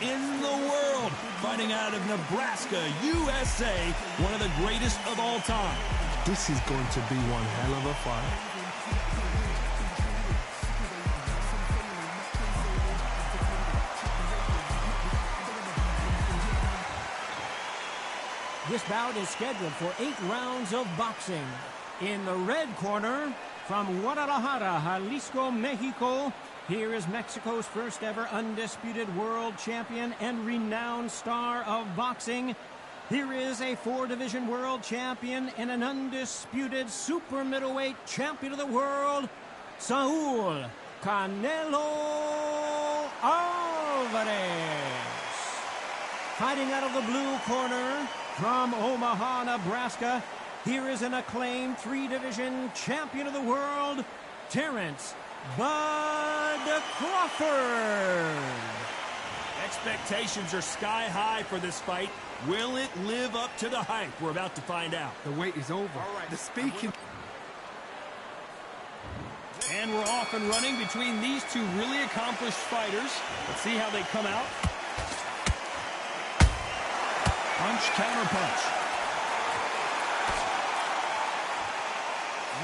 in the world, fighting out of Nebraska, USA, one of the greatest of all time. This is going to be one hell of a fight. This bout is scheduled for 8 rounds of boxing. In the red corner, from Guadalajara, Jalisco, Mexico, here is Mexico's first ever undisputed world champion and renowned star of boxing. Here is a 4-division world champion and an undisputed super middleweight champion of the world, Saul Canelo Alvarez. Fighting out of the blue corner, from Omaha, Nebraska, here is an acclaimed 3-division champion of the world, Terrence Bud Crawford. Expectations are sky high for this fight. Will it live up to the hype? We're about to find out. The wait is over. Right. The speaking. And we're off and running between these two really accomplished fighters. Let's see how they come out. Punch, counter punch.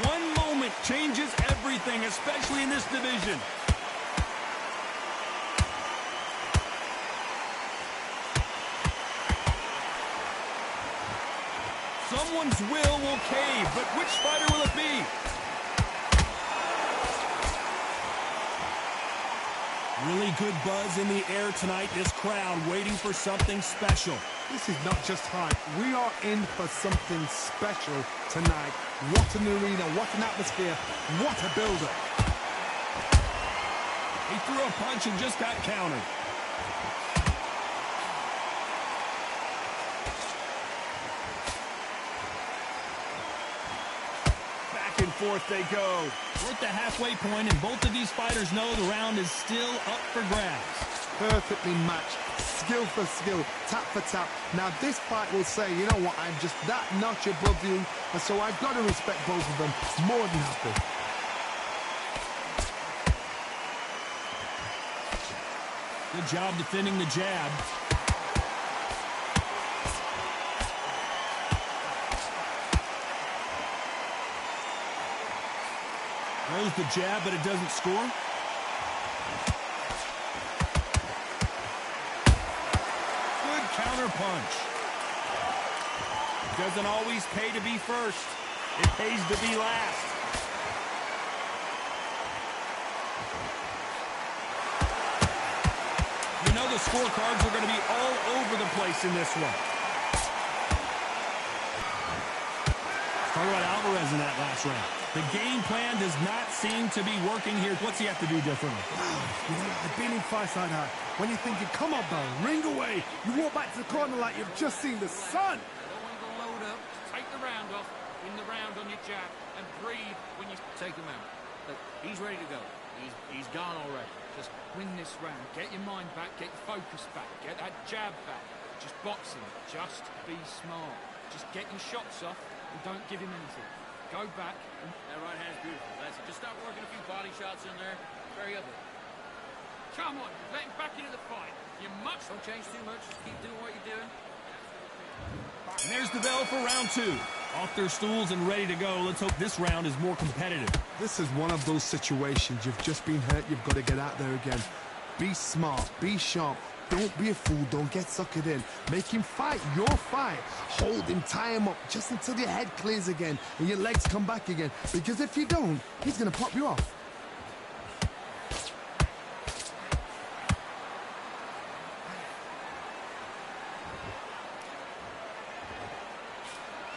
One moment changes everything, especially in this division. Someone's will cave, but which fighter will it be? Really good buzz in the air tonight. This crowd waiting for something special. This is not just hype. We are in for something special tonight. What an arena, what an atmosphere, what a build-up. He threw a punch and just got countered. Back and forth they go. We're at the halfway point, and both of these fighters know the round is still up for grabs. Perfectly matched, skill for skill, tap for tap. Now this fight will say, you know what, I'm just that notch above you, and so I've got to respect both of them more than happy. Good job defending the jab. Throws the jab, but it doesn't score. Counter punch. It doesn't always pay to be first. It pays to be last. You know the scorecards are going to be all over the place in this one. Talk about Alvarez in that last round. The game plan does not seem to be working here. What's he have to do differently? You know, I've been in fights like that. When you're thinking, come on, Bell, ring away. You walk back to the corner like you've just seen the sun. Load up, take the round off, win the round on your jab, and breathe when you take him out. Look, he's ready to go. He's gone already. Just win this round. Get your mind back, get your focus back, get that jab back. Just box him. Just be smart. Just get your shots off and don't give him anything. Go back. And that right hand's beautiful. That's it. Just start working a few body shots in there. Very ugly. Come on, let him back into the fight. You must. Don't change too much. Just keep doing what you're doing. And there's the bell for round 2. Off their stools and ready to go. Let's hope this round is more competitive. This is one of those situations. You've just been hurt. You've got to get out there again. Be smart. Be sharp. Don't be a fool. Don't get suckered in. Make him fight your fight. Hold him, tie him up just until your head clears again and your legs come back again. Because if you don't, he's going to pop you off.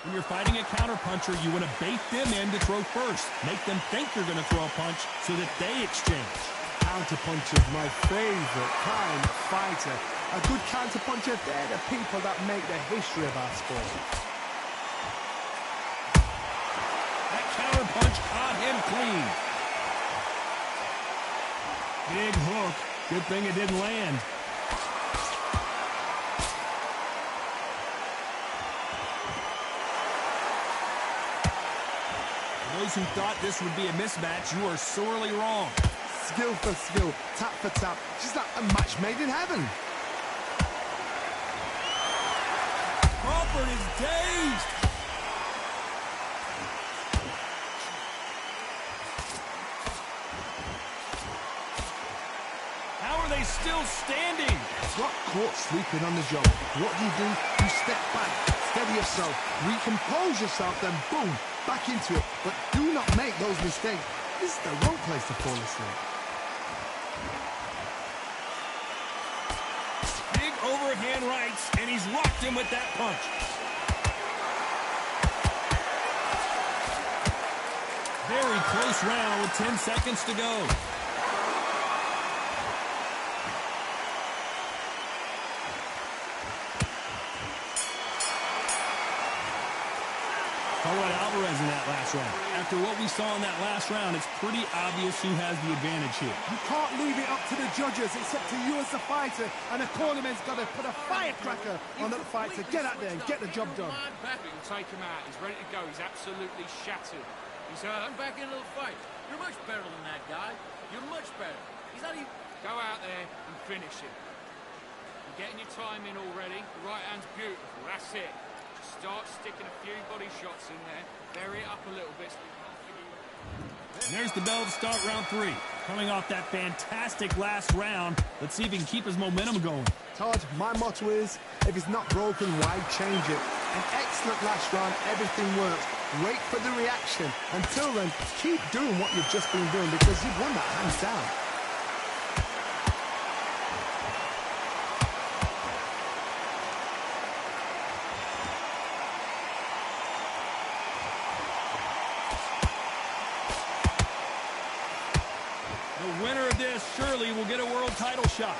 When you're fighting a counterpuncher, you want to bait them in to throw first. Make them think you're going to throw a punch so that they exchange. Counterpuncher, my favorite kind of fighter. A good counterpuncher, they're the people that make the history of our sport. That counterpunch caught him clean. Big hook. Good thing it didn't land. For those who thought this would be a mismatch, you are sorely wrong. Skill for skill, tap for tap, just like a match made in heaven. Robert is dazed. How are they still standing? Got caught sleeping on the job. What do? You step back, steady yourself, recompose yourself, then boom, back into it. But do not make those mistakes. This is the wrong place to fall asleep. Big overhand rights, and he's rocked him with that punch. Very close round with 10 seconds to go. Talk about Alvarez in that last round. After what we saw in that last round, it's pretty obvious who has the advantage here. You can't leave it up to the judges. It's up to you as the fighter, and the cornerman's got to put a firecracker on that fight to get out there and get the job done. He'll take him out. He's ready to go. He's absolutely shattered. He's hurt. I'm back into the fight. You're much better than that guy. You're much better. He's not even... Go out there and finish him. You're getting your time in already. The right hand's beautiful. That's it. Just start sticking a few body shots in there. Vary it up a little bit. And there's the bell to start round 3. Coming off that fantastic last round, let's see if he can keep his momentum going. Todd, my motto is, if it's not broken, why change it? An excellent last round, everything works. Wait for the reaction. Until then, keep doing what you've just been doing because you've won that hands down. The winner of this surely will get a world title shot.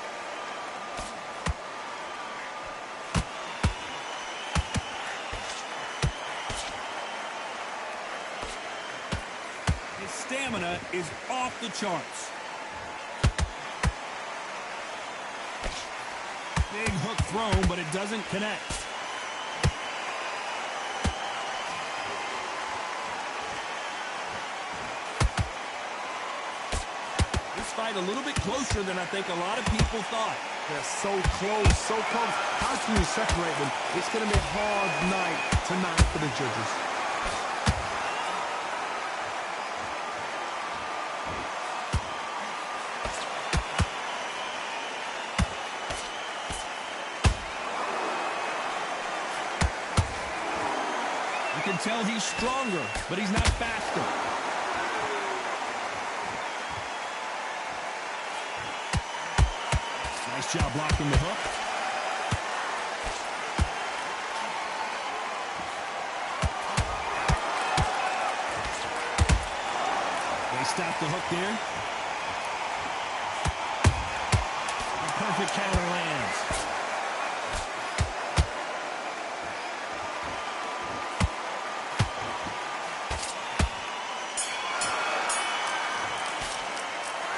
His stamina is off the charts. Big hook thrown, but it doesn't connect. Fight a little bit closer than I think a lot of people thought. They're so close, so close. How can you separate them? It's going to be a hard night tonight for the judges. You can tell he's stronger, but he's not faster. Nice job blocking the hook. They stop the hook there. A perfect counter lands.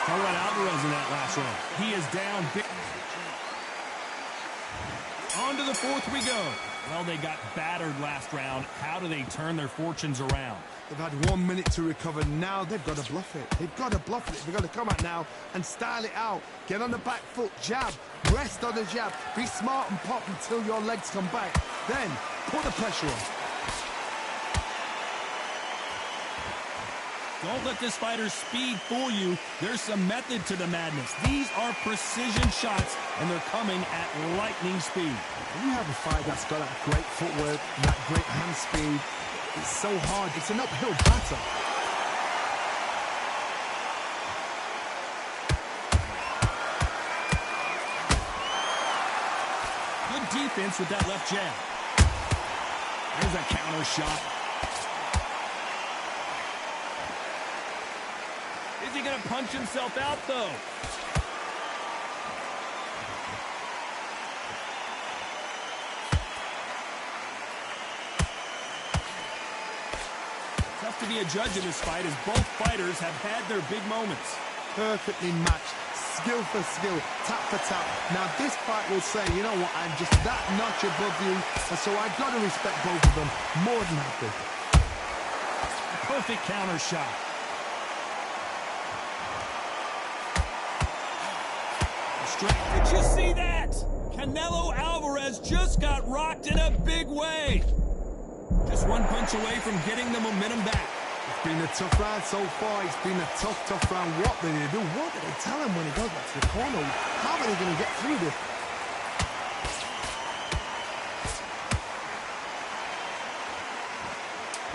Talk about Alvarez in that last round. He is down big. On to the 4th we go. Well, they got battered last round. How do they turn their fortunes around? They've had 1 minute to recover. Now they've got to bluff it. They've got to bluff it. They've got to come out now and style it out. Get on the back foot, jab, rest on the jab. Be smart and pop until your legs come back. Then put the pressure on. Don't let this fighter's speed fool you. There's some method to the madness. These are precision shots, and they're coming at lightning speed. When you have a fight that's got that great footwork, that great hand speed, it's so hard. It's an uphill battle. Good defense with that left jab. There's a counter shot. Is he going to punch himself out, though? Tough to be a judge in this fight as both fighters have had their big moments. Perfectly matched. Skill for skill, tap for tap. Now this fight will say, you know what, I'm just that notch above you, and so I've got to respect both of them more than happy. Perfect counter shot. Straight. Did you see that? Canelo Alvarez just got rocked in a big way. Just one punch away from getting the momentum back. It's been a tough round so far. It's been a tough round. What did they do? What did they tell him when he goes back to the corner? How are they going to get through this?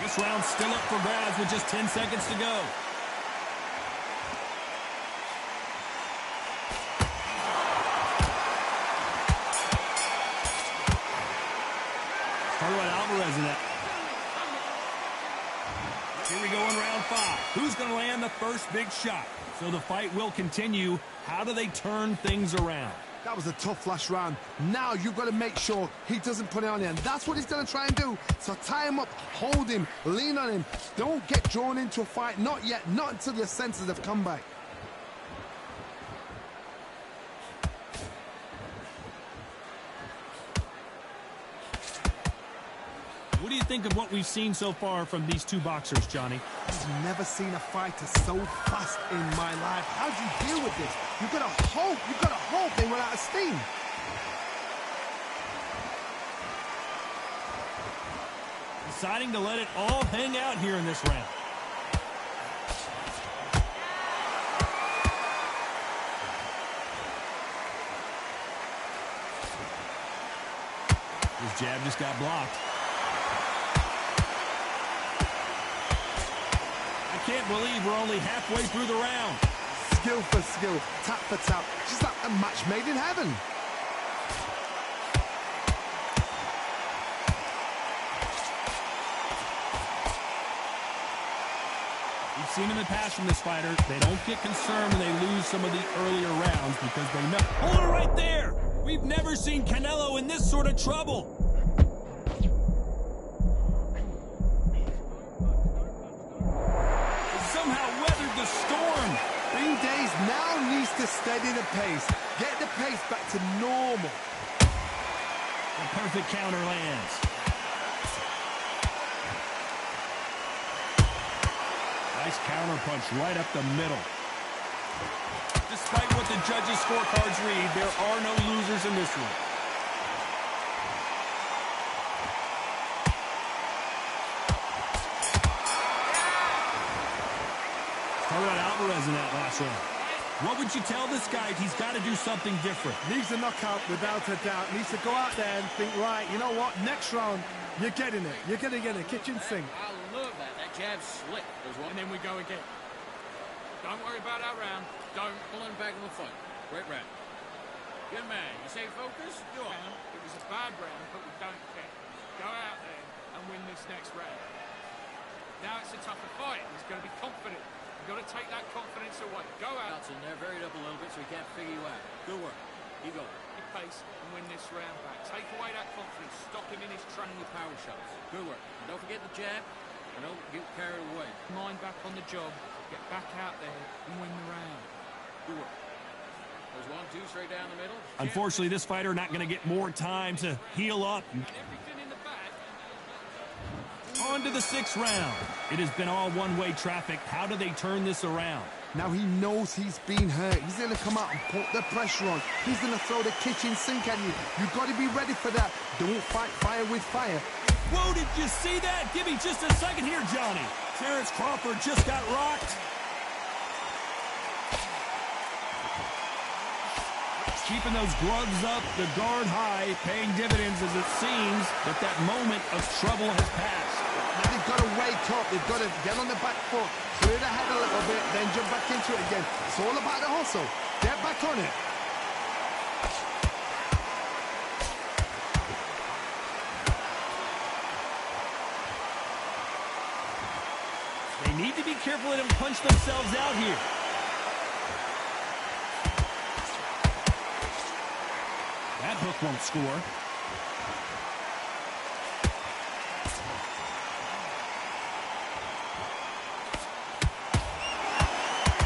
This round's still up for grabs with just 10 seconds to go. Talk about Alvarez in that. Here we go in round 5. Who's going to land the first big shot? So the fight will continue. How do they turn things around? That was a tough last round. Now you've got to make sure he doesn't put it on you. And that's what he's going to try and do. So tie him up, hold him, lean on him. Don't get drawn into a fight. Not yet. Not until your senses have come back. What do you think of what we've seen so far from these two boxers, Johnny? I've never seen a fighter so fast in my life. How do you deal with this? You've got to hope they run out of steam. Deciding to let it all hang out here in this round. His jab just got blocked. I can't believe we're only halfway through the round. Skill for skill, tap for tap. Just like a match made in heaven. We've seen in the past from this fighter, they don't get concerned when they lose some of the earlier rounds because they know. Hold it right there! We've never seen Canelo in this sort of trouble. Somehow weathered the storm. Green Days now needs to steady the pace. Get the pace back to normal. The perfect counter lands. Nice counter punch right up the middle. Despite what the judges' scorecards read, there are no losers in this one. Talk about Alvarez in that last round. What would you tell this guy? He's got to do something different. Needs a knockout without a doubt. Needs to go out there and think, right, you know what? Next round, you're getting it. You're going to get a kitchen sink. I love that. That jab's slick. There's one. And then we go again. Don't worry about that round. Don't. Pulling back on the fight. Great round. Good man. You say focus? Go on. It was a bad round, but we don't care. Go out there and win this next round. Now it's a tougher fight. He's going to be confident. You've got to take that confidence away. Go out. Shots in there, varied up a little bit so he can't figure you out. Good work. Keep going. Your pace and win this round back. Take away that confidence. Stop him in his track. With power shots. Good work. And don't forget the jab. And don't get carried away. Mind back on the job. Get back out there and win the round. Good work. There's 1, 2 straight down the middle. Unfortunately, this fighter not going to get more time to heal up. And everything in the back. On to the 6th round. It has been all one-way traffic. How do they turn this around? Now he knows he's been hurt. He's going to come out and put the pressure on. He's going to throw the kitchen sink at you. You've got to be ready for that. Don't fight fire with fire. Whoa, did you see that? Give me just a second here, Johnny. Terrence Crawford just got rocked. Keeping those gloves up, the guard high, paying dividends as it seems that moment of trouble has passed. Now they've got to wake up. They've got to get on the back foot, clear the head a little bit, then jump back into it again. It's all about the hustle. Get back on it. They need to be careful they don't punch themselves out here. That hook won't score.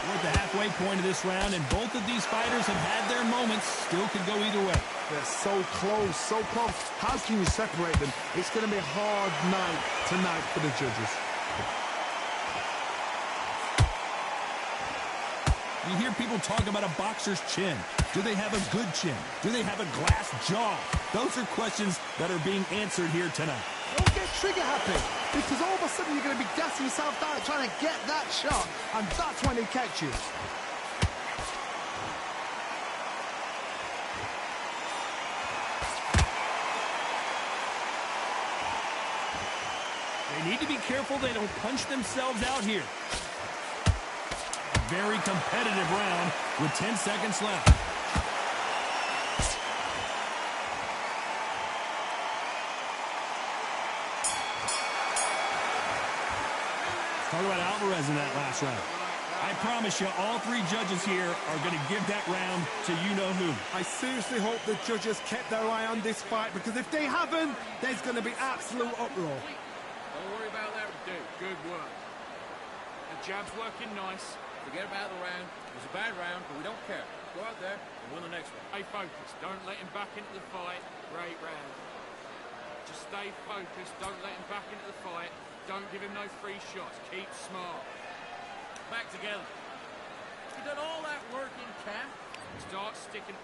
We're at the halfway point of this round, and both of these fighters have had their moments. Still could go either way. They're so close, so close. How can you separate them? It's going to be a hard night tonight for the judges. You hear people talk about a boxer's chin. Do they have a good chin? Do they have a glass jaw? Those are questions that are being answered here tonight. Don't get trigger happy, because all of a sudden you're going to be gassing yourself down trying to get that shot, and that's when he catches. They need to be careful they don't punch themselves out here. A very competitive round with 10 seconds left. Talk about Alvarez in that last round. I promise you, all three judges here are going to give that round to you-know-who. I seriously hope the judges kept their eye on this fight, because if they haven't, there's going to be absolute uproar. Don't worry about that, dude. Good work. The jab's working nice. Forget about the round. It was a bad round, but we don't care. Go out there and win the next one. Stay focused. Don't let him back into the fight. Great round. Just stay focused. Don't let him back into the fight. Don't give him no free shots. Keep smart. Back together. You done all that work in camp? Start sticking.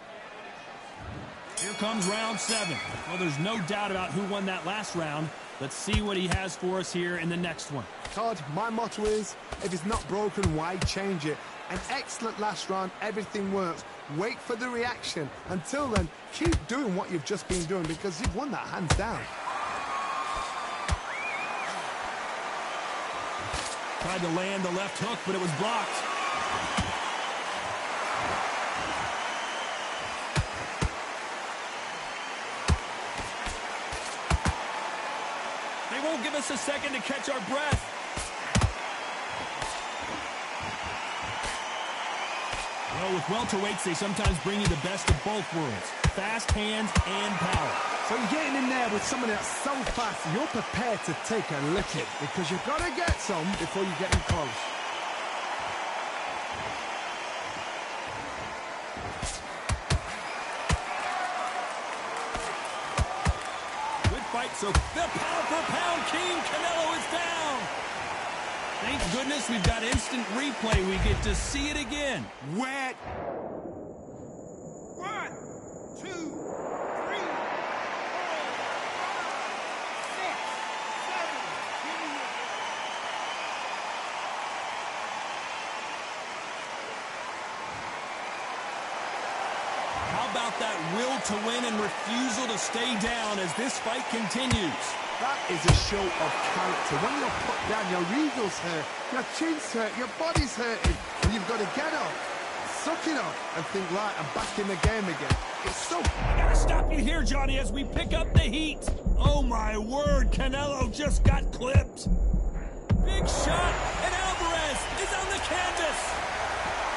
Here comes round 7. Well, there's no doubt about who won that last round. Let's see what he has for us here in the next one. Todd, my motto is, if it's not broken, why change it? An excellent last round, everything works. Wait for the reaction. Until then, keep doing what you've just been doing, because you've won that hands down. Tried to land the left hook, but it was blocked. They won't give us a second to catch our breath. Well, with welterweights, they sometimes bring you the best of both worlds. Fast hands and power. So you're getting in there with someone that's so fast, you're prepared to take a licking, because you've got to get some before you get in close. Good fight, so the pound-for-pound king, Canelo, is down. Thank goodness we've got instant replay. We get to see it again. Where? 1, 2, 3, 4, 5, 6, 7. Give me your... How about that will to win and refusal to stay down as this fight continues? That is a show of character. When you're put down, your eagle's hurt, your chin's hurt, your body's hurting, and you've got to get up, suck it up, and think, right, I'm back in the game again. It's so... I gotta stop you here, Johnny, as we pick up the heat. Oh, my word, Canelo just got clipped. Big shot, and Alvarez is on the canvas.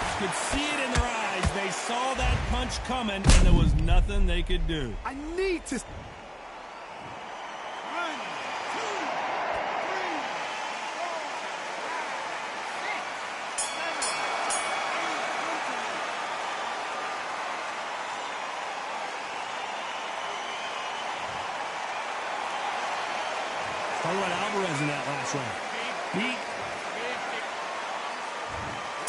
You could see it in their eyes. They saw that punch coming, and there was nothing they could do. I need to... 1, 2, 3, 4, 5, 6, 7, 8, 9, 10. Talk about Alvarez in that last round. Beat.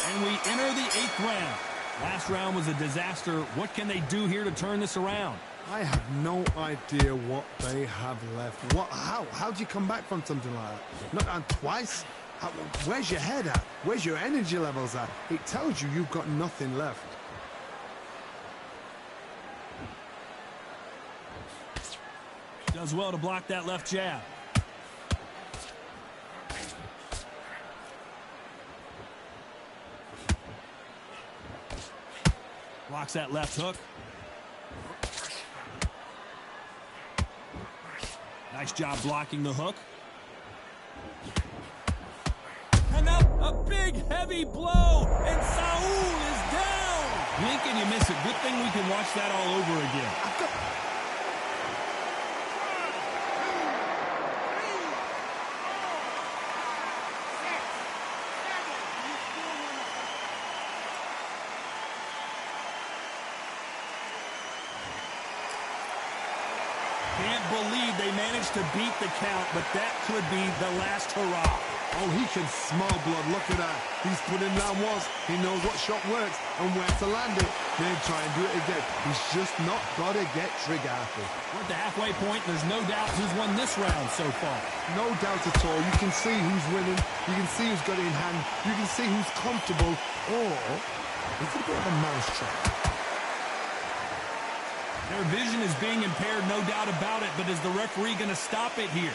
And we enter the 8th round. Last round was a disaster. What can they do here to turn this around? I have no idea what they have left. How do you come back from something like that? Not on twice? Where's your head at? Where's your energy levels at? It tells you you've got nothing left. Does well to block that left jab. Blocks that left hook. Nice job blocking the hook. And now a big heavy blow, and Saul is down. Blink and you miss it. Good thing we can watch that all over again. Can't believe they managed to beat the count, but that could be the last hurrah. Oh, he can smell blood. Look at that. He's putting down walls. He knows what shot works and where to land it. Then try and do it again. He's just not got to get trigger happy. We're at the halfway point. There's no doubt who's won this round so far. No doubt at all. You can see who's winning. You can see who's got it in hand. You can see who's comfortable. Or it's a bit of a mousetrap. Their vision is being impaired, no doubt about it, but is the referee going to stop it here?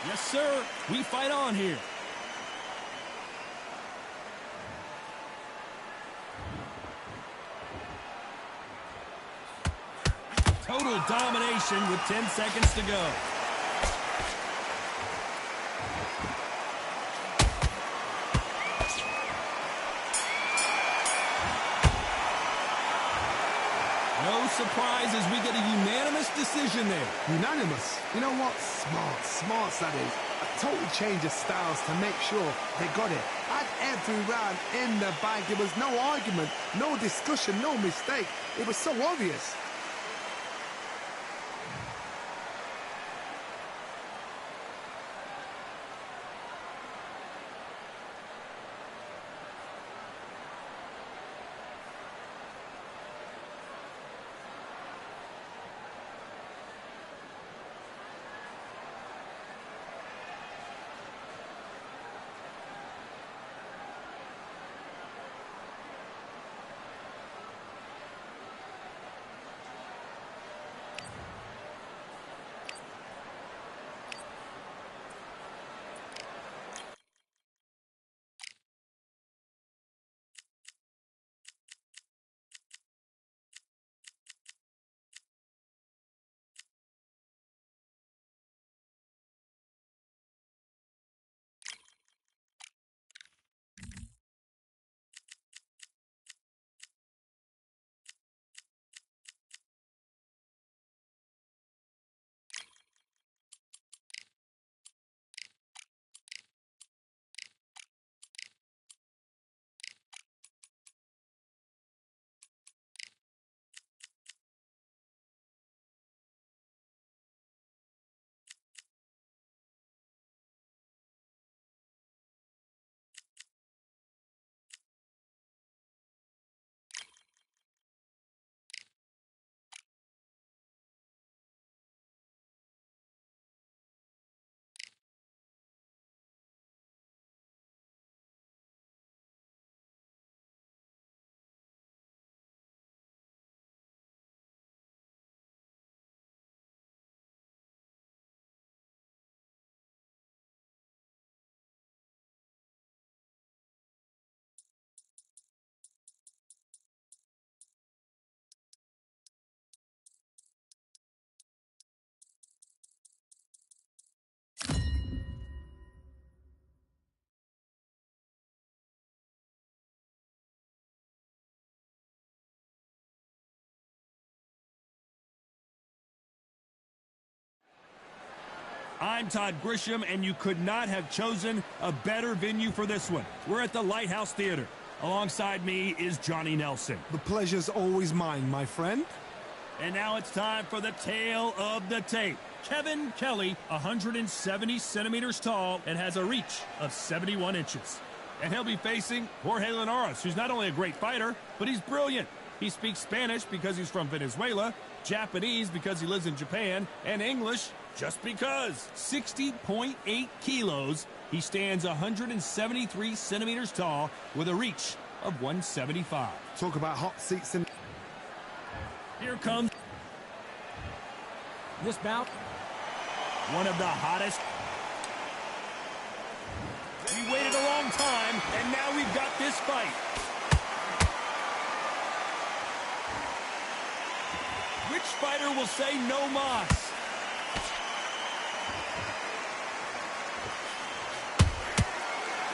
Yes, sir. We fight on here. Total domination with 10 seconds to go. No surprises, we get a unanimous decision there. Unanimous? You know what? Smart that is. A total change of styles to make sure they got it. At every round in the bag, there was no argument, no discussion, no mistake. It was so obvious. I'm Todd Grisham, and you could not have chosen a better venue for this one. We're at the Lighthouse Theater. Alongside me is Johnny Nelson. The pleasure's always mine, my friend. And now it's time for the tale of the tape. Kevin Kelly, 170 centimeters tall and has a reach of 71 inches. And he'll be facing Jorge Linares, who's not only a great fighter, but he's brilliant. He speaks Spanish because he's from Venezuela, Japanese because he lives in Japan, and English just because. 60.8 kilos. He stands 173 centimeters tall with a reach of 175. Talk about hot seats in... Here comes This bout, one of the hottest. We waited a long time, and now we've got this fight. Which fighter will say no mas?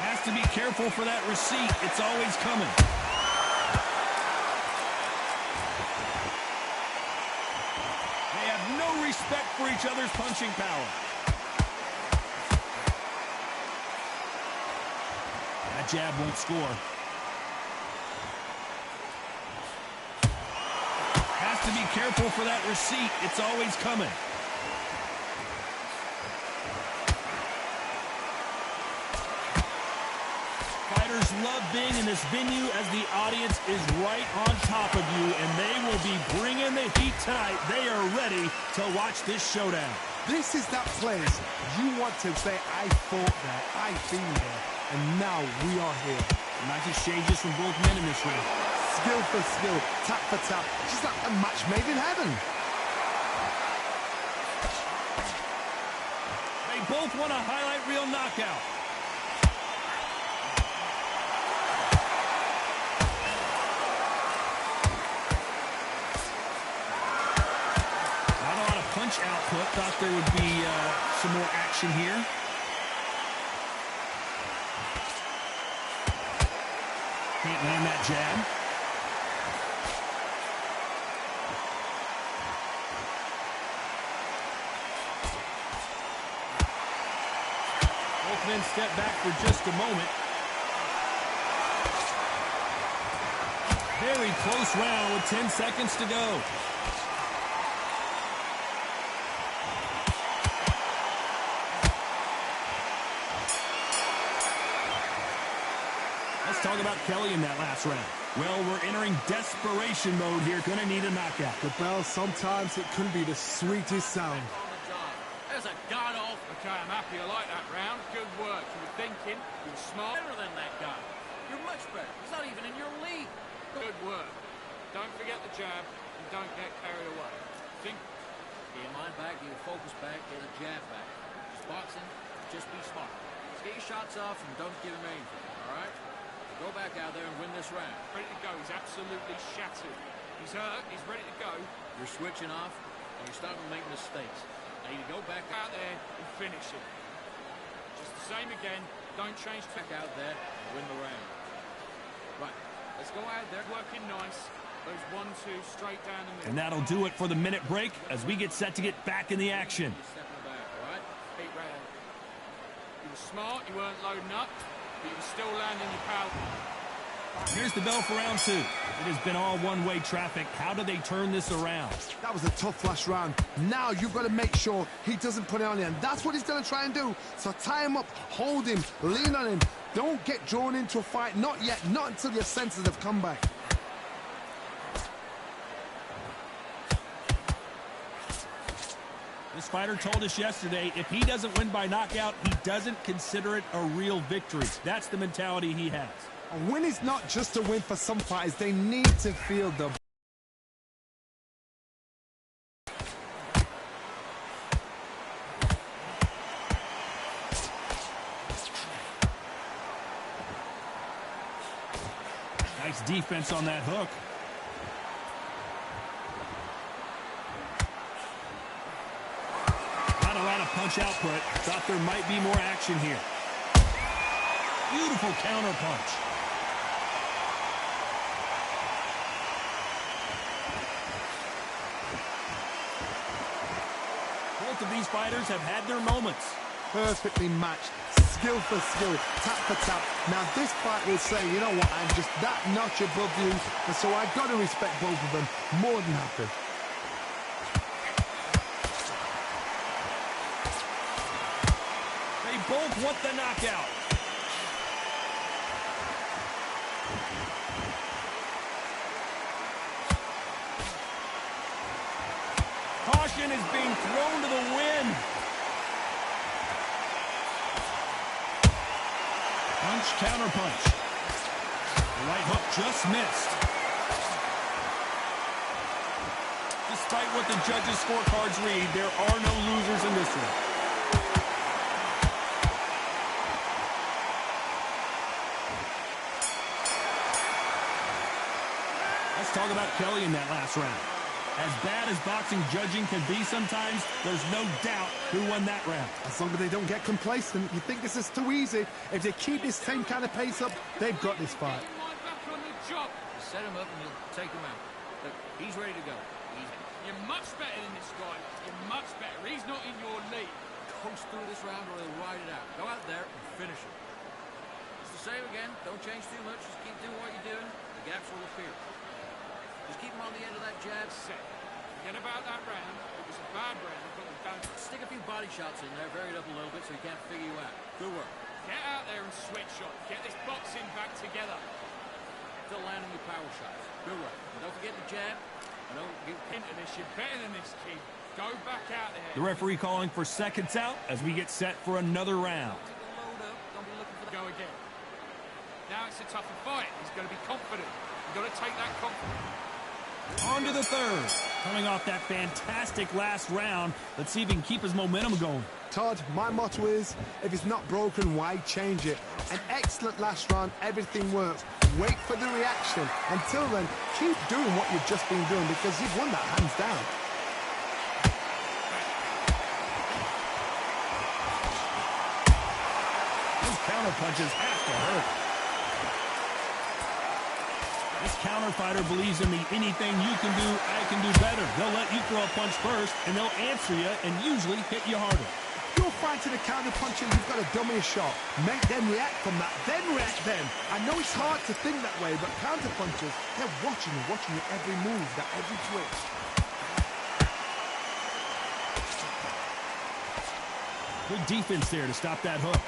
Has to be careful for that receipt. It's always coming. They have no respect for each other's punching power. That jab won't score. Has to be careful for that receipt. It's always coming. fighters love being in this venue as the audience is right on top of you, and they will be bringing the heat tonight. They are ready to watch this showdown. This is that place you want to say, I fought there, I've been there, and now we are here. Nice exchanges from both men in this round. Skill for skill, tap for tap, just like a match made in heaven. They both want a highlight reel knockout. Not a lot of punch output. Thought there would be some more action here. Can't land that jab. Both men step back for just a moment. Very close round with 10 seconds to go. Let's talk about Kelly in that last round. Well, we're entering desperation mode here. Gonna need a knockout. The bell, sometimes it can be the sweetest sound. There's a god off. Okay, I'm happy. I like that round. Good work. You were thinking. You were smart. Better than that guy. You're much better. He's not even in your league. Good work. Don't forget the jab and don't get carried away. Think. Get your mind back, get your focus back, get a jab back. Just boxing, just be smart. Just get your shots off and don't give him anything, all right? Go back out there and win this round. Ready to go. He's absolutely shattered. He's hurt. He's ready to go. You're switching off and you're starting to make mistakes. Now you go back Out there and finish it. Just the same again. Don't change back out there and win the round. Right, let's go out there. Working nice. Those 1-2 straight down the middle. And that'll do it for the minute break as we get set to get back in the action. You're stepping back, all right? 8 round. You were smart. You weren't loading up. But you were still landing your power. Here's the bell for round 2. It has been all one-way traffic. How do they turn this around? That was a tough last round. Now you've got to make sure he doesn't put it on you, and that's what he's going to try and do. So tie him up, hold him, lean on him. Don't get drawn into a fight. Not yet. Not until your senses have come back. This fighter told us yesterday, if he doesn't win by knockout, he doesn't consider it a real victory. That's the mentality he has. A win is not just a win for some fighters. They need to feel the... Nice defense on that hook. Not a lot of punch output. Thought there might be more action here. Beautiful counter punch. Both of these fighters have had their moments. Perfectly matched. Skill for skill, tap for tap. Now this fight will say, you know what, I'm just that notch above you, and so I've got to respect both of them more than happy. They both want the knockout. Caution is being thrown to the wind. Punch, counter punch. The right hook just missed. Despite what the judges' scorecards read, there are no losers in this one. Let's talk about Kelly in that last round. As bad as boxing judging can be sometimes, there's no doubt who won that round. As long as they don't get complacent, you think this is too easy. If they keep this same kind of pace up, they've got this fight. Get your mind back on the job. Set him up and you'll take him out. Look, he's ready to go. You're much better than this guy. You're much better. He's not in your league. Coast through this round or he'll ride it out. Go out there and finish it. It's the same again. Don't change too much. Just keep doing what you're doing. The gaps will appear. Just keep him on the end of that jab. Set. Forget about that round. It was a bad round, but we bounced. Stick a few body shots in there, vary it up a little bit so he can't figure you out. Good work. Get out there and switch on. Get this boxing back together. Still landing your power shots. Good work. And don't forget the jab. And don't get Into this, you're better than this, kid. Go back out there. The referee calling for seconds out as we get set for another round. load up. Don't be looking for Go again. Now it's a tougher fight. He's got to be confident. You've got to take that confidence. On to the third. Coming off that fantastic last round, let's see if he can keep his momentum going. Todd, my motto is, if it's not broken, why change it? An excellent last round, everything works. Wait for the reaction. Until then, keep doing what you've just been doing because you've won that hands down. Those counter punches have to hurt. This counter fighter believes in the anything you can do, I can do better. They'll let you throw a punch first, and they'll answer you and usually hit you harder. You're fighting a counter puncher, you've got to dummy a shot. Make them react from that, then react then. I know it's hard to think that way, but counter punchers, they're watching your every move, that every twitch. Good defense there to stop that hook.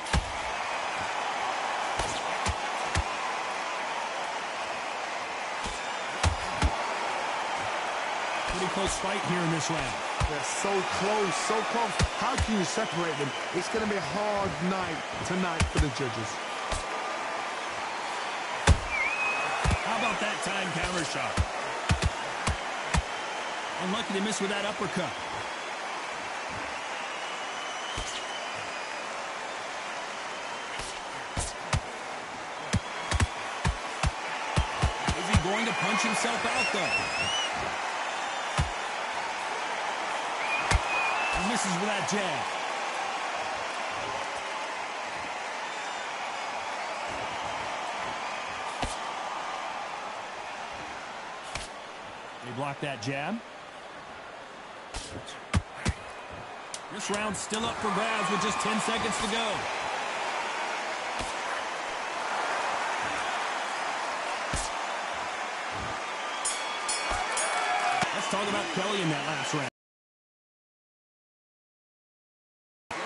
Pretty close fight here in this round. They're so close, so close. How can you separate them? It's going to be a hard night tonight for the judges. How about that time counter shot? Unlucky to miss with that uppercut. Is he going to punch himself out, though? He misses with that jab. They block that jab. This round's still up for grabs with just 10 seconds to go. Let's talk about Kelly in that last round.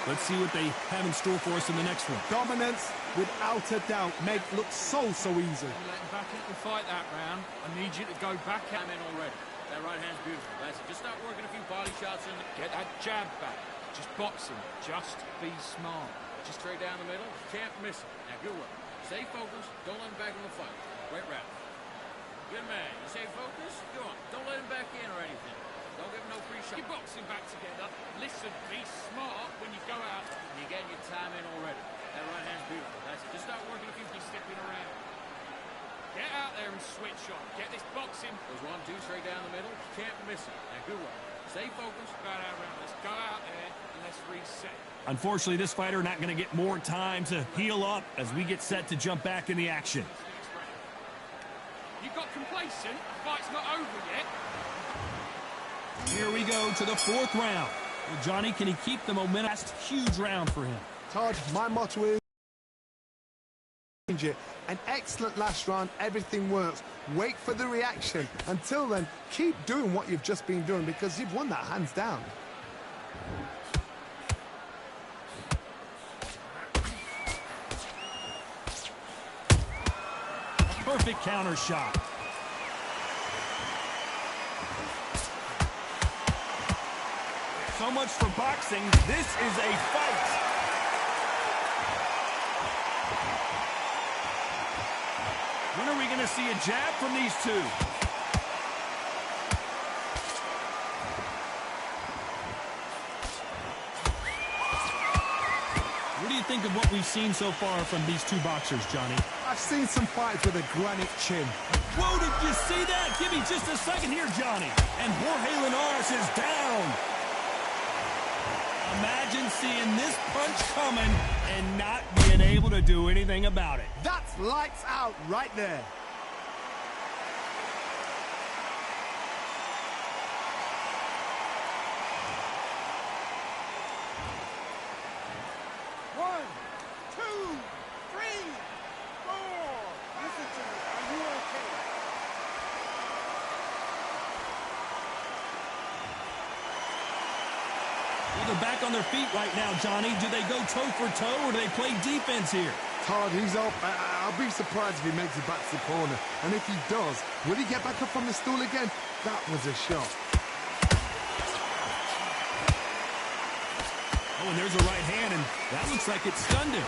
Let's see what they have in store for us in the next one. Dominance, without a doubt, make look so easy. Let him back in and fight that round. I need you to go back at I'm in already. That right hand's beautiful. That's it. Just start working a few body shots in. Get that jab back. Just boxing. Just be smart. Just straight down the middle. Can't miss it. Now, good work. Stay focused. Don't let him back in the fight. Great round. Good man. You stay focused. Go on. Don't let him back in or anything. Don't give him no free shot. You're boxing back together. Listen, be smart when you go out. You're getting your time in already. That right hand's beautiful. That's it. Just start working a few. You're stepping around. Get out there and switch on. Get this boxing. Goes 1, 2, straight down the middle. Can't miss it. Now, good work. Stay focused. About our round. Let's go out there and let's reset. Unfortunately, this fighter not going to get more time to heal up as we get set to jump back in the action. You got complacent. The fight's not over yet. Here we go to the fourth round. Well, Johnny, can he keep the momentum? Last huge round for him. Todd, my motto is change it. An excellent last round, everything works. Wait for the reaction. Until then, keep doing what you've just been doing because you've won that hands down. A perfect counter shot. So much for boxing. This is a fight. When are we going to see a jab from these two? What do you think of what we've seen so far from these two boxers, Johnny? I've seen some fights with a granite chin. Whoa, did you see that? Give me just a second here, Johnny. And Jorge Linares is down. Imagine seeing this punch coming and not being able to do anything about it. That's lights out right there. One, two, three, four. Listen to me. Are you okay? Well, they're back on their feet right now, Johnny. Do they go toe for toe or do they play defense here? Todd, he's up. I'll be surprised if he makes it back to the corner. And if he does, will he get back up from the stool again? That was a shot. Oh, and there's a right hand, and that looks like it stunned him.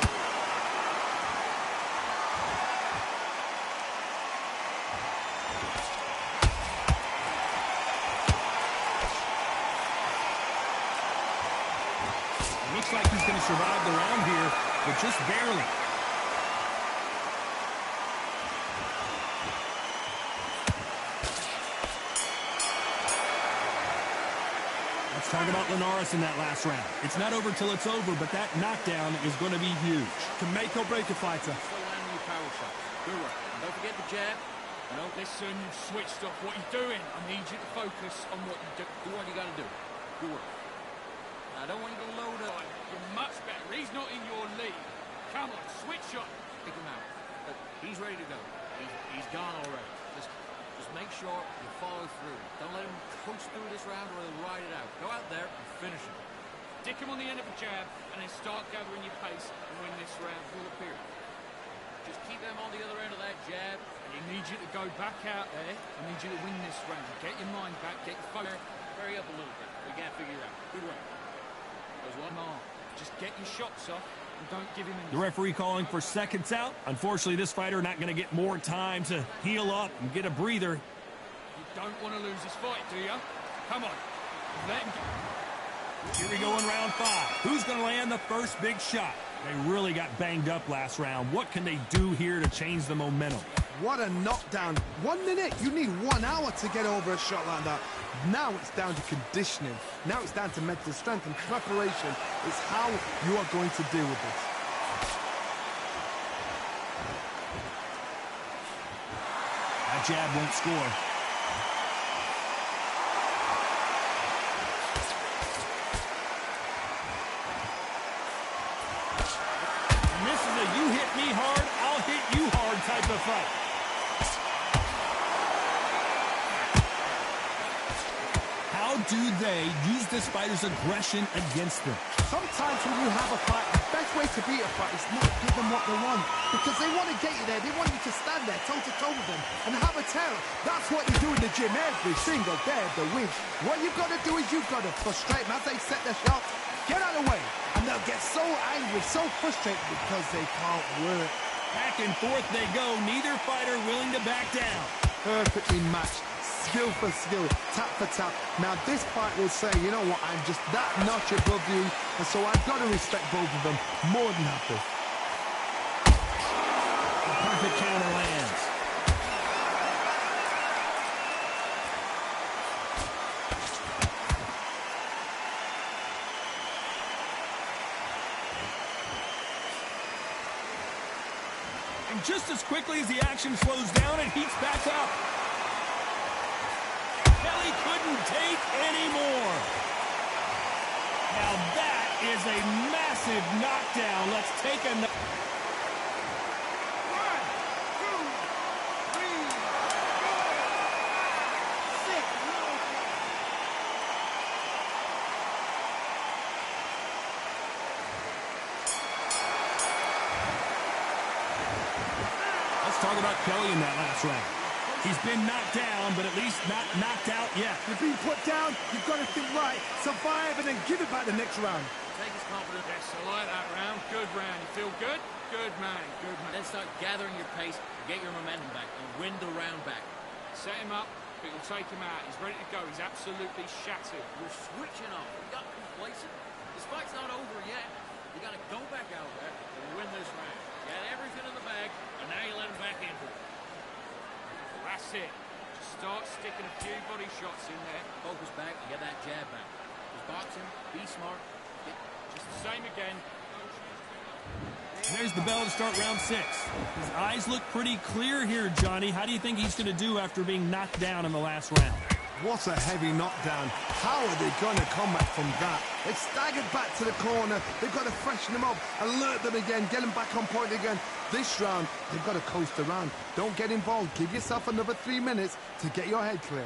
It looks like he's going to survive the round here, but just barely. Talk about Linares in that last round. It's not over till it's over, but that knockdown is going to be huge. Can make or break a fighter. Still landing your power shots. Good work. And don't forget the jab. No, listen, you've switched off what you're doing. I need you to focus on what you do. Do what you got to do. Good work. I don't want you to load up. You're much better. He's not in your league. Come on, switch up. Pick him out. He's ready to go. He's gone already. Just make sure you follow through. Don't let him coast through this round or he'll ride it out. Go out there and finish him. Dick him on the end of a jab and then start gathering your pace and win this round will appear. Just keep them on the other end of that jab. And he needs you to go back out there. I need you to win this round. Get your mind back, get your focus. Hurry up a little bit. We can't figure it out. Good work. There's one more. Just get your shots off and don't give him any. The referee calling for seconds out. Unfortunately, this fighter not going to get more time to heal up and get a breather. You don't want to lose this fight, do you? Come on. Let him go. Here we go in round 5. Who's going to land the first big shot? They really got banged up last round. What can they do here to change the momentum? What a knockdown. 1 minute. You need 1 hour to get over a shot like that. Now it's down to conditioning. Now it's down to mental strength and preparation. It's how you are going to deal with this. That jab won't score. And this is a you hit me hard, I'll hit you hard type of fight. How do they use this fighter's aggression against them? Sometimes when you have a fight, the best way to beat a fight is not give them what they want. Because they want to get you there. They want you to stand there toe-to-toe with them and have a tell. That's what you do in the gym every single day of the week. What you've got to do is you've got to frustrate them as they set their shots. Get out of the way. And they'll get so angry, so frustrated because they can't work. Back and forth they go. Neither fighter willing to back down. Perfectly matched. Skill for skill, tap for tap. Now this fight will say, you know what, I'm just that notch above you, and so I've got to respect both of them more than happy. The perfect counter lands. And just as quickly as the action slows down, it heats back up. Kelly couldn't take any more. Now that is a massive knockdown. Let's take a... 1, 2, 3, 4, 5, 6. Let's talk about Kelly in that last round. He's been knocked down, but at least not knocked out yet. You've been put down, you've got to think right, survive, and then give it back the next round. Take his confidence. Yes, I like that round. Good round. You feel good? Good man. Good man. Then start gathering your pace, get your momentum back, and win the round back. Set him up, but you'll take him out. He's ready to go. He's absolutely shattered. You're switching off. You got complacent. This fight's not over yet. You got to go back out there and win this round. You had everything in the bag, and now you let him back into it. That's it. Just start sticking a few body shots in there. Focus back and get that jab back. Just boxing, be smart. Just the same again. There's the bell to start round 6. His eyes look pretty clear here, Johnny. How do you think he's going to do after being knocked down in the last round? What a heavy knockdown. How are they going to come back from that? They've staggered back to the corner. They've got to freshen them up, alert them again, get them back on point again. This round, they've got to coast around. Don't get involved. Give yourself another 3 minutes to get your head clear.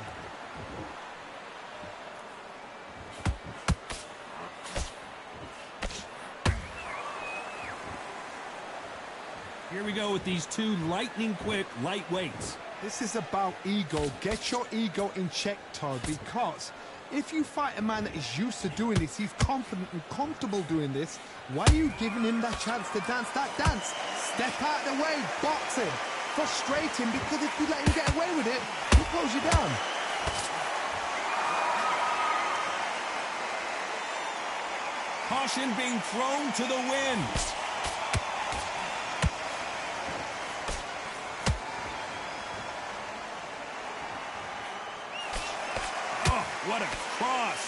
we go with these two lightning-quick lightweights. This is about ego. Get your ego in check, Todd, because if you fight a man that is used to doing this, he's confident and comfortable doing this, why are you giving him that chance to dance that dance? Step out of the way, box him, frustrate him, because if you let him get away with it, he'll close you down. Caution being thrown to the wind. Oh, what a cross.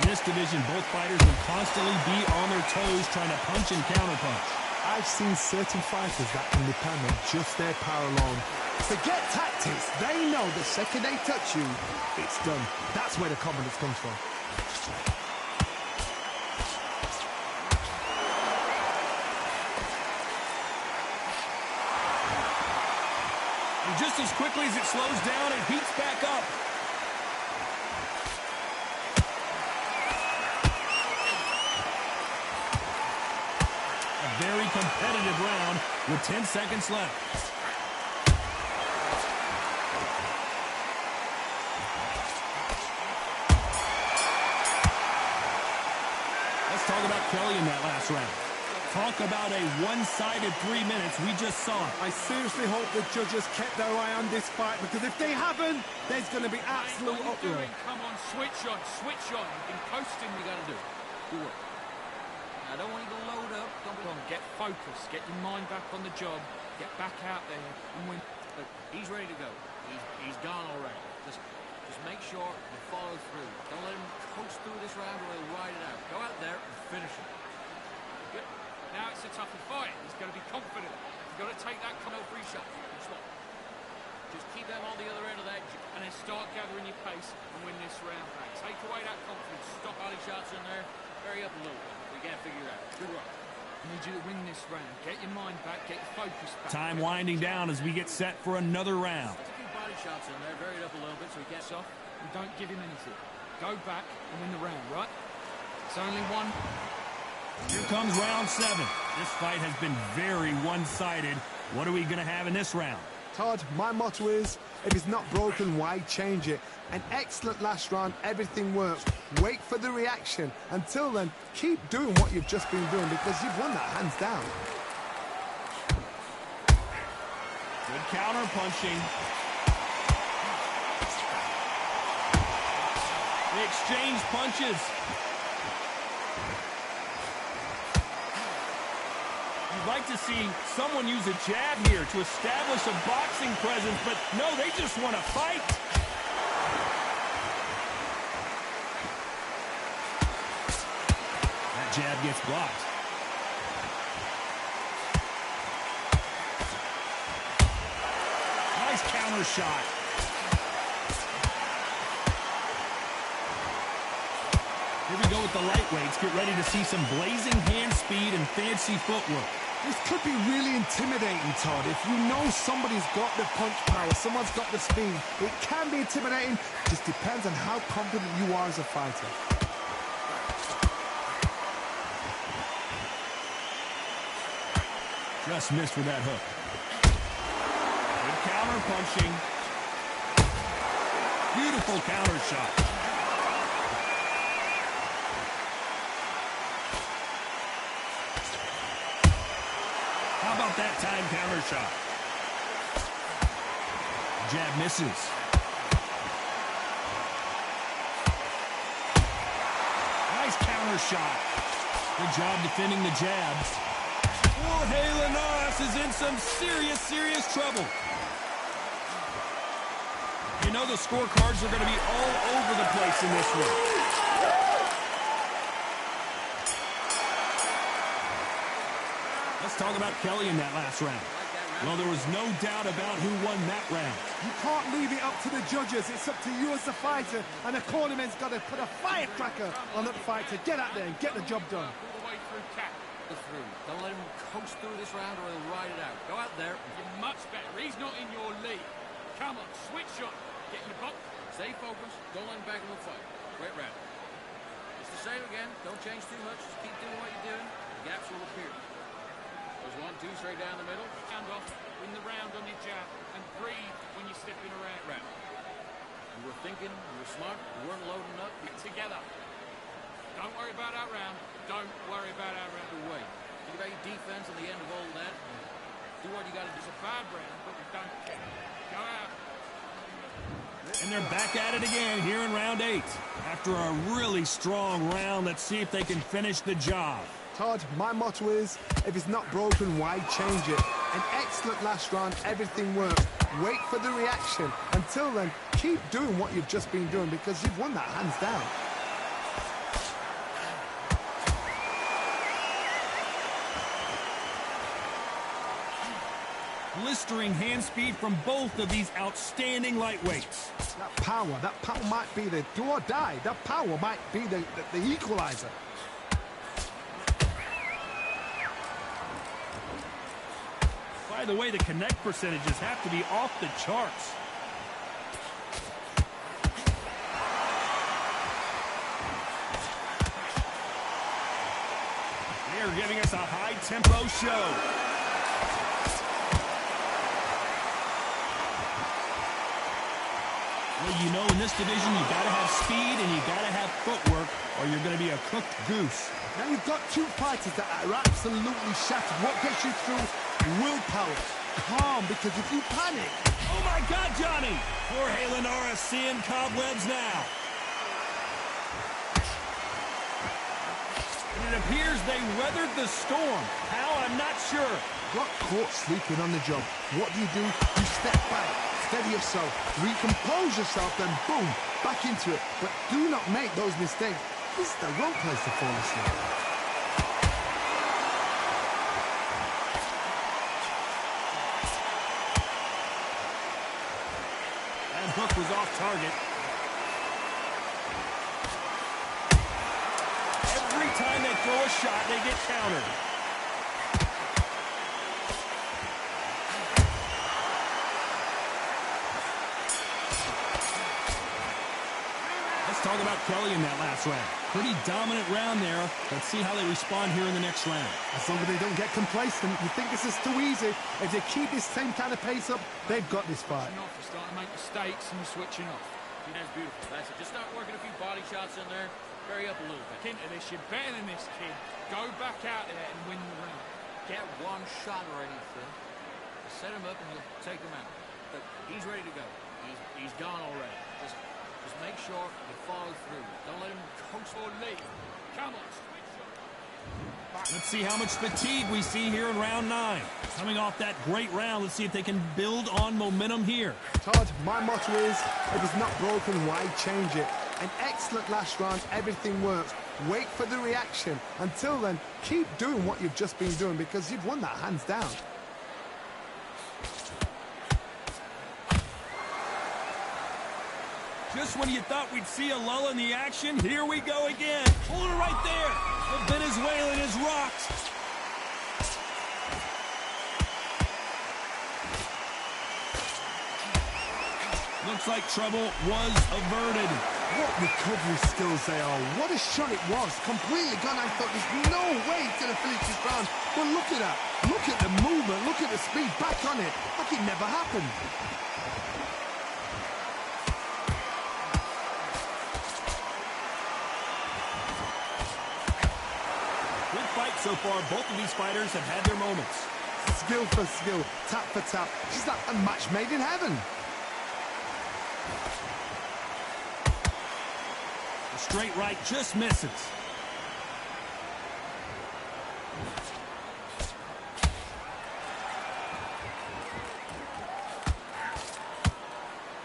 In this division, both fighters will constantly be on their toes trying to punch and counterpunch. I've seen certain fighters that can depend on just their power alone. Forget tactics. They know the second they touch you, it's done. That's where the confidence comes from. And just as quickly as it slows down, it heats back up. A very competitive round with 10 seconds left. Let's talk about Kelly in that last round. Talk about a one-sided 3 minutes. We just saw it. I seriously hope the judges kept their eye on this fight, because if they haven't, there's going to be absolute What are you uproar. doing? Come on, switch on, switch on. You've been coasting, you got to do. Do it. I don't want you to load up. Don't be long. Get focused. Get your mind back on the job. Get back out there and win. Look, he's ready to go. He's gone already. Just make sure you follow through. Don't let him coast through this round or he'll ride it out. Go out there and finish it. Good. Now it's a tougher fight. He's going to be confident. You've got to take that free shot. Just keep them on the other end of that. And then start gathering your pace and win this round back. Take away that confidence. Stop. Body shots in there. Hurry up a little bit. We can't figure it out. Good work. I need you to win this round. Get your mind back. Get your focus back. Time winding down as we get set for another round. There's a few body shots in there. Vary it up a little bit so he gets Off and don't give him anything. Go back and win the round, right? It's only one. Here comes round 7. This fight has been very one-sided. What are we going to have in this round? Todd, my motto is, if it's not broken, why change it? An excellent last round, everything works. Wait for the reaction. Until then, keep doing what you've just been doing, because you've won that hands down. Good counter punching. They exchange punches. You'd like to see someone use a jab here to establish a boxing presence, but no, they just want to fight. That jab gets blocked. Nice counter shot. Here we go with the lightweights. Get ready to see some blazing hand speed and fancy footwork. This could be really intimidating, Todd. If you know somebody's got the punch power, someone's got the speed, it can be intimidating. Just depends on how confident you are as a fighter. Just missed with that hook. Good counter punching. Beautiful counter shot. How about that time counter shot? Jab misses. Nice counter shot. Good job defending the jabs. Jorge Linares is in some serious trouble. You know the scorecards are going to be all over the place in this one. Let's talk about Kelly in that last round. Well, there was no doubt about who won that round. You can't leave it up to the judges. It's up to you as the fighter, and the cornerman's got to put a firecracker on that fight to get out there and get the job done. All the way through, Cat. through. Don't let him coast through this round or he'll ride it out. Go out there. You're much better. He's not in your league. Come on, switch on. Get your butt. Stay focused. Don't let him back in the fight. Great round. It's It's the same again. Don't change too much. Just keep doing what you're doing. The gaps will appear. There's 1, 2 straight down the middle. Hand off, win the round on your jab, and breathe when you're stepping around. You were thinking, you were smart, you weren't loading up. Get together. Don't worry about that round. Don't worry about that round. Away. Think about your defense at the end of all that. Do what you got to do. It's a bad round, but we don't care. Go out. And they're back at it again here in round 8. After a really strong round, let's see if they can finish the job. Todd, my motto is, if it's not broken, why change it? An excellent last round, everything works. Wait for the reaction. Until then, keep doing what you've just been doing because you've won that hands down. Blistering hand speed from both of these outstanding lightweights. That power might be the do or die. That power might be the equalizer. By the way, the connect percentages have to be off the charts. They're giving us a high-tempo show. Well, you know, in this division, you got to have speed and you got to have footwork, or you're going to be a cooked goose. Now you've got two fighters that are absolutely shattered. What gets you through? Willpower. Calm, because if you panic... Oh, my God, Johnny! Jorge Linares seeing cobwebs now. And it appears they weathered the storm. How? I'm not sure. Got caught sleeping on the job. What do? You step back, steady yourself, recompose yourself, then boom, back into it. But do not make those mistakes. This is the wrong place to fall asleep. That hook was off target. Every time they throw a shot, they get countered. Talk about Kelly in that last round. Pretty dominant round there. Let's see how they respond here in the next round. As long as they don't get complacent, you think this is too easy. If they keep this same kind of pace up, they've got this fight. You're starting to make mistakes and you're switching off. That's beautiful. That's it. Just start working a few body shots in there. Hurry up a little bit. Into this, you're better than this, kid. Go back out there and win the round. Get one shot or anything. Set him up and you'll take him out. But he's ready to go. He's gone already. Just make sure you follow through. Don't let him coast or lead. Come on. Let's see how much fatigue we see here in round 9. Coming off that great round, let's see if they can build on momentum here. Todd, my motto is, if it's not broken, why change it? An excellent last round, everything works. Wait for the reaction. Until then, keep doing what you've just been doing because you've won that hands down. Just when you thought we'd see a lull in the action, here we go again. Hold it right there. The Venezuelan is rocked. Looks like trouble was averted. What recovery skills they are. What a shot it was. Completely gone. I thought there's no way he's going to finish this round. But look at that. Look at the movement. Look at the speed. Back on it. Like it never happened. Good fight so far. Both of these fighters have had their moments. Skill for skill. Tap for tap. She's like a match made in heaven. The straight right just misses.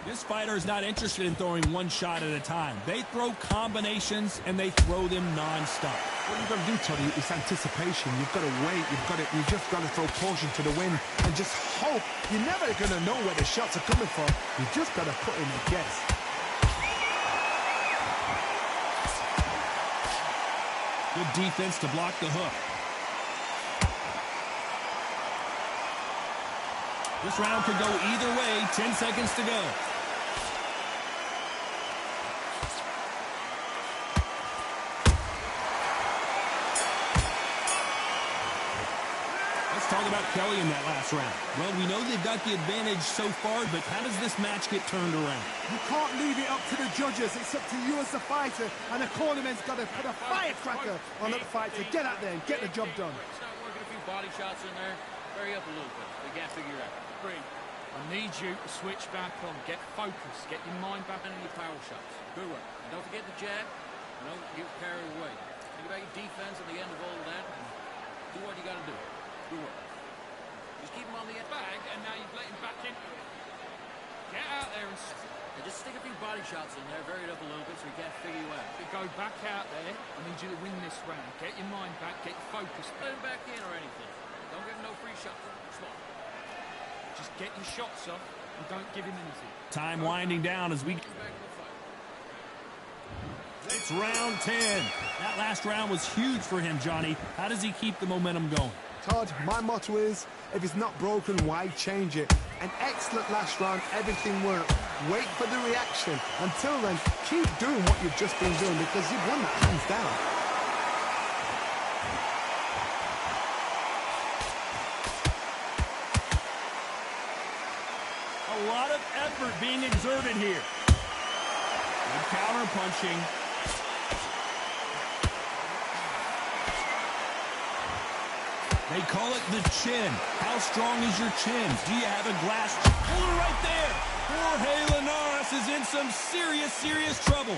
This fighter is not interested in throwing one shot at a time. They throw combinations and they throw them non-stop. What you've got to do, Toddy, is anticipation. You've got to wait. You just got to throw caution to the wind and just hope. You're never going to know where the shots are coming from. You just got to put in a guess. Good defense to block the hook. This round could go either way. 10 seconds to go. about Kelly in that last round. Well, we know they've got the advantage so far, but how does this match get turned around? You can't leave it up to the judges. It's up to you as the fighter, and the cornerman's got to put a firecracker on that fight to get out there and get the job done. Start working a few body shots in there. Hurry up a little bit. We got to figure out. Bree, I need you to switch back on. Get focused. Get your mind back And your power shots. Good work. And don't forget the jab. Don't get carried away. Think about your defense at the end of all of that. And do what you got to do. Good work. Just keep him on the bag, and now you've let him back into it. Get out there and just stick a few body shots in there. Vary it up a little bit so he can't figure you out. go back out there. I need you to win this round. Get your mind back. Get your focus. Put him back in or anything. Don't give him no free shots. Come on. Just get your shots off and don't give him anything. Time winding down as we... Back to the fight. It's round 10. That last round was huge for him, Johnny. How does he keep the momentum going? Todd, my motto is, if it's not broken, why change it? An excellent last round, everything worked. Wait for the reaction. Until then, keep doing what you've just been doing because you've won that hands down. A lot of effort being exerted here. Good counter punching. They call it the chin. How strong is your chin? Do you have a glass? Pull it right there. Jorge Linares is in some serious, serious trouble.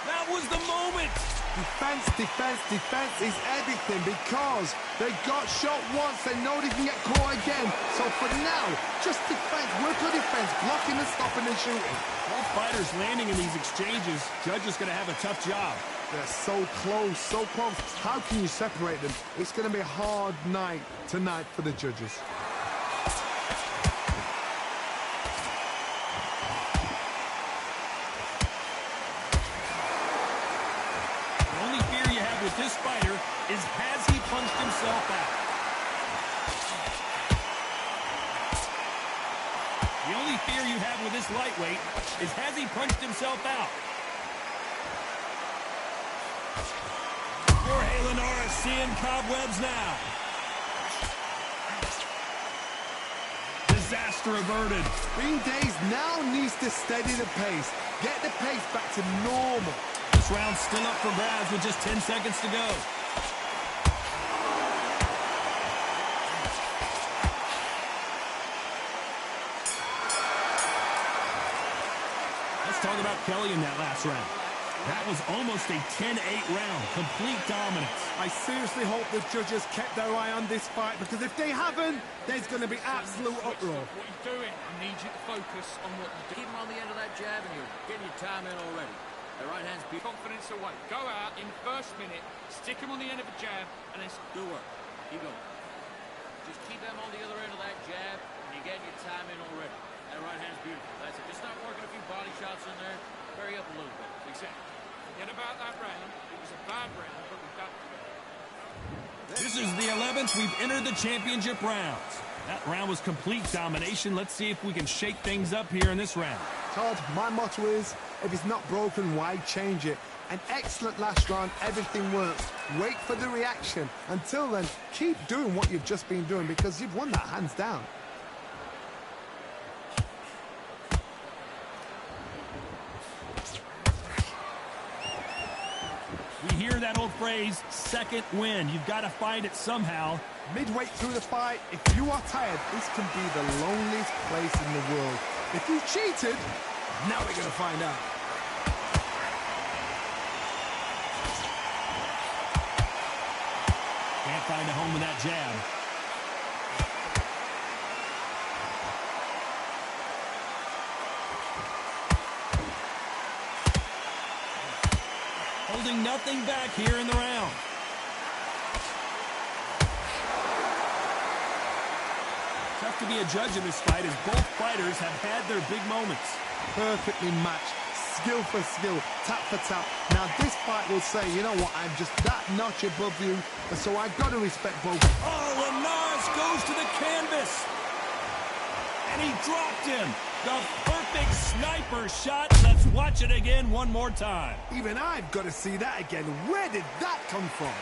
That was the moment. Defense, defense, defense is everything because they got shot once. They know they can get caught again. So for now, just defense. Work on defense. Blocking and stopping and shooting. Both fighters landing in these exchanges. Judge is going to have a tough job. They're so close, so close. How can you separate them? It's going to be a hard night tonight for the judges. The only fear you have with this fighter is has he punched himself out? The only fear you have with this lightweight is has he punched himself out? Jorge Linares seeing cobwebs now. Disaster averted. Green Days now needs to steady the pace. Get the pace back to normal. This round's still up for grabs with just 10 seconds to go. Let's talk about Kelly in that last round. That was almost a 10-8 round. Complete dominance. I seriously hope the judges kept their eye on this fight because if they haven't, there's going to be absolute uproar. What you're doing, I need you to focus on what you do. Keep him on the end of that jab and you're getting your time in already. The right hand's beautiful. Confidence away. Go out in the first minute, stick him on the end of a jab, and then... Good work. Keep going. Just keep them on the other end of that jab and you're getting your time in already. That right hand's beautiful. That's it. Just start working a few body shots in there. Hurry up a little bit. Exactly. Forget about that round. It was a bad round, but we've got... This is the 11th. We've entered the championship rounds. That round was complete domination. Let's see if we can shake things up here in this round. Todd, my motto is, if it's not broken, why change it? An excellent last round, everything works. Wait for the reaction. Until then, keep doing what you've just been doing because you've won that hands down. We hear that old phrase, second win. You've got to find it somehow. Midway through the fight, if you are tired, this can be the loneliest place in the world. If you cheated, now we're going to find out. Can't find a home with that jab. Holding nothing back here in the round. Tough to be a judge in this fight as both fighters have had their big moments. Perfectly matched, skill for skill, tap for tap. Now this fight will say, you know what, I'm just that notch above you, and so I've got to respect both. Oh, Linares goes to the canvas. And he dropped him. The perfect sniper shot. Let's watch it again one more time. Even I've got to see that again. Where did that come from?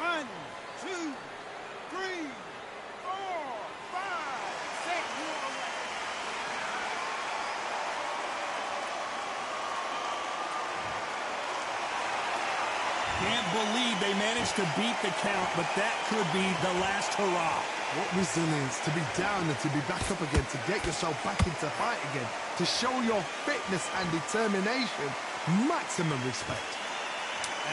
One, two, three, four, five, six. Can't believe they managed to beat the count, but that could be the last hurrah. What resilience to be down and to be back up again, to get yourself back into fight again, to show your fitness and determination. Maximum respect.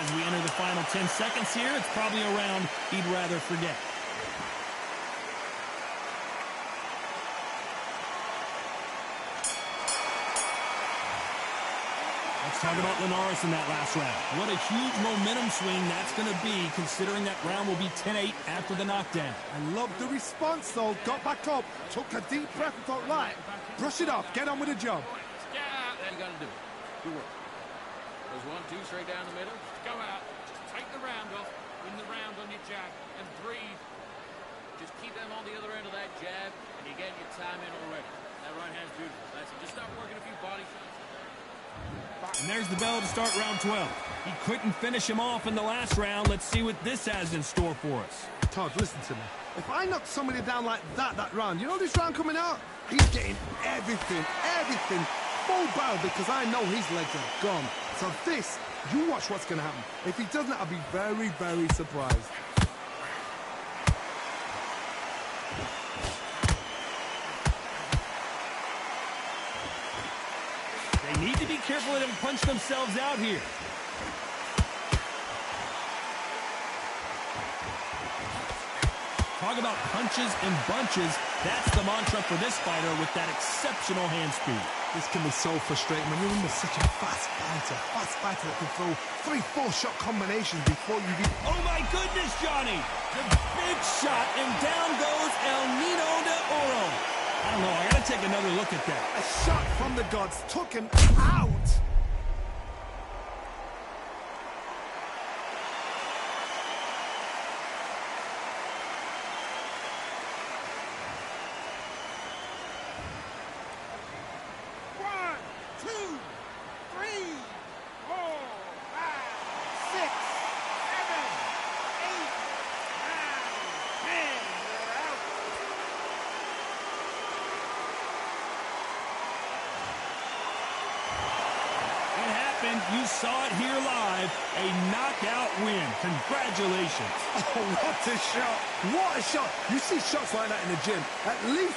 As we enter the final 10 seconds here, it's probably a round he'd rather forget. Let's talk about Linares in that last round. What a huge momentum swing that's going to be, considering that round will be 10-8 after the knockdown. I love the response, though. Got back up, took a deep breath and thought, right, brush it off, get on with the job. Yeah, then you got to do it. Good work. There's 1, 2 straight down the middle. Just go out. Just take the round off. Win the round on your jab and breathe. Just keep them on the other end of that jab, and you're getting your time in already. That right hand's beautiful. That's it. Just start working a few body shots. And there's the bell to start round 12. He couldn't finish him off in the last round. Let's see what this has in store for us. Todd, listen to me. If I knock somebody down like that round, you know this round coming out? He's getting everything, full barrel, because I know his legs are gone. So this, you watch what's going to happen. If he doesn't, I'll be very, very surprised. They need to be careful they don't punch themselves out here. Talk about punches and bunches. That's the mantra for this fighter with that exceptional hand speed. This can be so frustrating when you're under such a fast fighter that can throw 3-4 shot combinations before you get... Oh my goodness, Johnny! The big shot, and down goes El Nino de Oro. I don't know, I gotta take another look at that. A shot from the gods took him out. You saw it here live, a knockout win. Congratulations. Oh, what a shot. What a shot. You see shots like that in the gym. At least